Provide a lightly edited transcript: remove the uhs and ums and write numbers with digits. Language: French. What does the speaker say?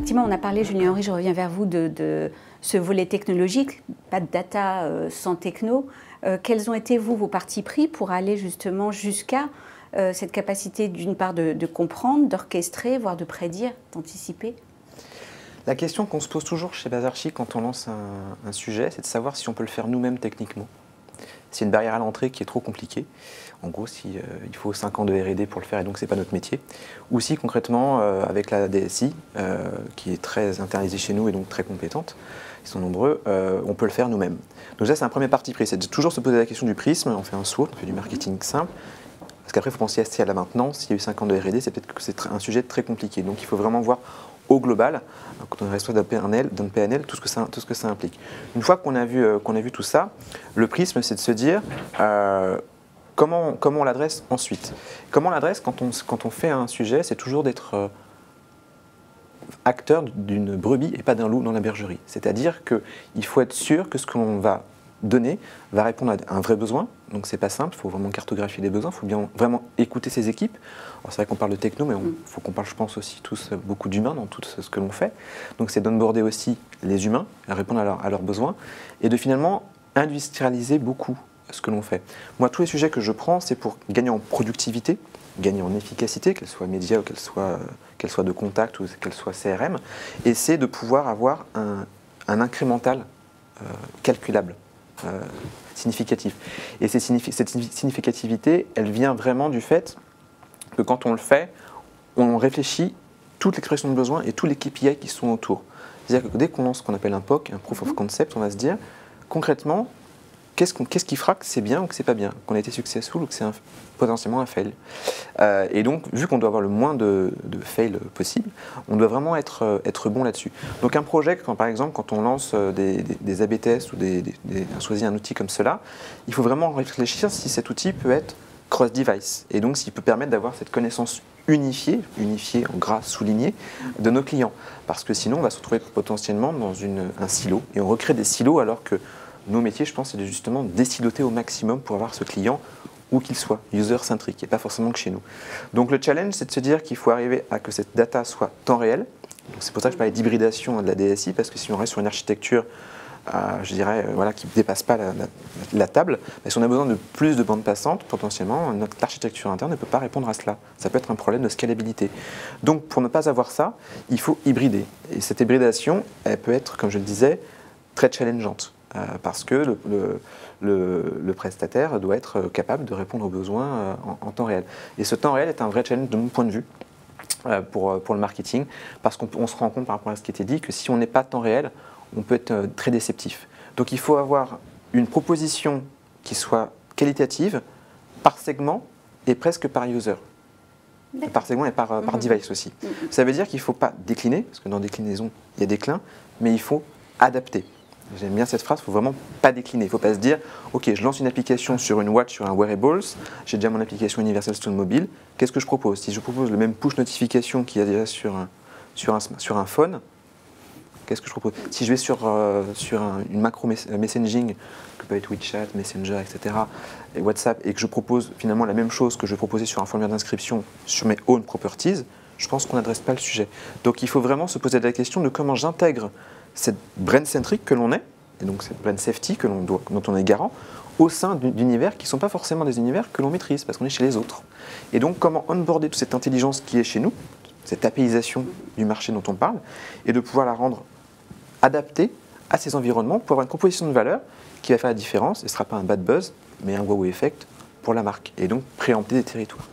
effectivement, on a parlé, Julien Henry, je reviens vers vous, de ce volet technologique, pas de data sans techno. Quels ont été, vous, vos partis pris pour aller justement jusqu'à cette capacité, d'une part, de comprendre, d'orchestrer, voire de prédire, d'anticiper? La question qu'on se pose toujours chez Bazarchi quand on lance un sujet, c'est de savoir si on peut le faire nous-mêmes techniquement. C'est une barrière à l'entrée qui est trop compliquée. En gros, il faut 5 ans de R&D pour le faire et donc ce n'est pas notre métier. Ou si concrètement, avec la DSI, qui est très internalisée chez nous et donc très compétente, ils sont nombreux, on peut le faire nous-mêmes. Donc ça, c'est un premier parti pris, c'est de toujours se poser la question du prisme, on fait un SWOT, on fait du marketing simple, parce qu'après, il faut penser à la maintenance. S'il y a eu 5 ans de R&D, c'est peut-être que c'est un sujet très compliqué. Donc il faut vraiment voir au global, quand on est responsable d'un PNL, tout ce que ça implique. Une fois qu'on a vu tout ça, le prisme, c'est de se dire comment on l'adresse ensuite. Comment on l'adresse quand on fait un sujet, c'est toujours d'être acteur d'une brebis et pas d'un loup dans la bergerie. C'est-à-dire qu'il faut être sûr que ce que l'on va donner va répondre à un vrai besoin. Donc c'est pas simple, il faut vraiment cartographier les besoins, il faut bien vraiment écouter ses équipes. Alors c'est vrai qu'on parle de techno, mais il faut qu'on parle, je pense, aussi tous beaucoup d'humains dans tout ce que l'on fait. Donc c'est d'onboarder aussi les humains, à répondre à leurs besoins, et de finalement industrialiser beaucoup ce que l'on fait. Moi, tous les sujets que je prends, c'est pour gagner en productivité, gagner en efficacité, qu'elle soit média ou qu'elle soit de contact ou qu'elle soit CRM, et c'est de pouvoir avoir un incrémental calculable. Significatif. Et cette significativité, elle vient vraiment du fait que quand on le fait, on réfléchit toute l'expression de besoin et tous les KPI qui sont autour. C'est-à-dire que dès qu'on lance ce qu'on appelle un POC, un Proof of Concept, on va se dire concrètement, qu'est-ce qui fera que c'est bien ou que c'est pas bien, qu'on a été successful ou que c'est potentiellement un fail. Et donc, vu qu'on doit avoir le moins de fail possible, on doit vraiment être bon là-dessus. Donc un projet, par exemple, quand on lance des AB tests ou on choisit un outil comme cela, il faut vraiment réfléchir si cet outil peut être cross-device, et donc s'il peut permettre d'avoir cette connaissance unifiée en gras souligné, de nos clients. Parce que sinon, on va se retrouver potentiellement dans un silo, et on recrée des silos alors que nos métiers, je pense, c'est de justement désiloter au maximum pour avoir ce client où qu'il soit, user-centrique, et pas forcément que chez nous. Donc le challenge, c'est de se dire qu'il faut arriver à que cette data soit temps réel. C'est pour ça que je parlais d'hybridation de la DSI, parce que si on reste sur une architecture, je dirais, qui ne dépasse pas la table, mais si on a besoin de plus de bandes passantes, potentiellement, notre architecture interne ne peut pas répondre à cela. Ça peut être un problème de scalabilité. Donc pour ne pas avoir ça, il faut hybrider. Et cette hybridation, elle peut être, comme je le disais, très challengeante. Parce que le prestataire doit être capable de répondre aux besoins en temps réel. Et ce temps réel est un vrai challenge de mon point de vue pour le marketing, parce qu'on se rend compte par rapport à ce qui était dit que si on n'est pas temps réel, on peut être très déceptif. Donc il faut avoir une proposition qui soit qualitative par segment et presque par user. Par segment et par device aussi. Ça veut dire qu'il ne faut pas décliner, parce que dans déclinaison, il y a déclin, mais il faut adapter. J'aime bien cette phrase, il ne faut vraiment pas décliner. Il ne faut pas se dire, ok, je lance une application sur une watch, sur un wearables, j'ai déjà mon application Universal Stone Mobile, qu'est-ce que je propose? Si je propose le même push notification qu'il y a déjà sur un phone, qu'est-ce que je propose? Si je vais sur une macro messaging, que peut être WeChat, Messenger, etc., et WhatsApp, et que je propose finalement la même chose que je vais proposer sur un formulaire d'inscription sur mes own properties, je pense qu'on n'adresse pas le sujet. Donc il faut vraiment se poser la question de comment j'intègre cette brand-centric que l'on est, et donc cette brand safety dont on est garant, au sein d'univers qui ne sont pas forcément des univers que l'on maîtrise, parce qu'on est chez les autres. Et donc comment onboarder toute cette intelligence qui est chez nous, cette APIisation du marché dont on parle, et de pouvoir la rendre adaptée à ces environnements pour avoir une proposition de valeur qui va faire la différence, et ce ne sera pas un bad buzz, mais un wow effect pour la marque, et donc préempter des territoires.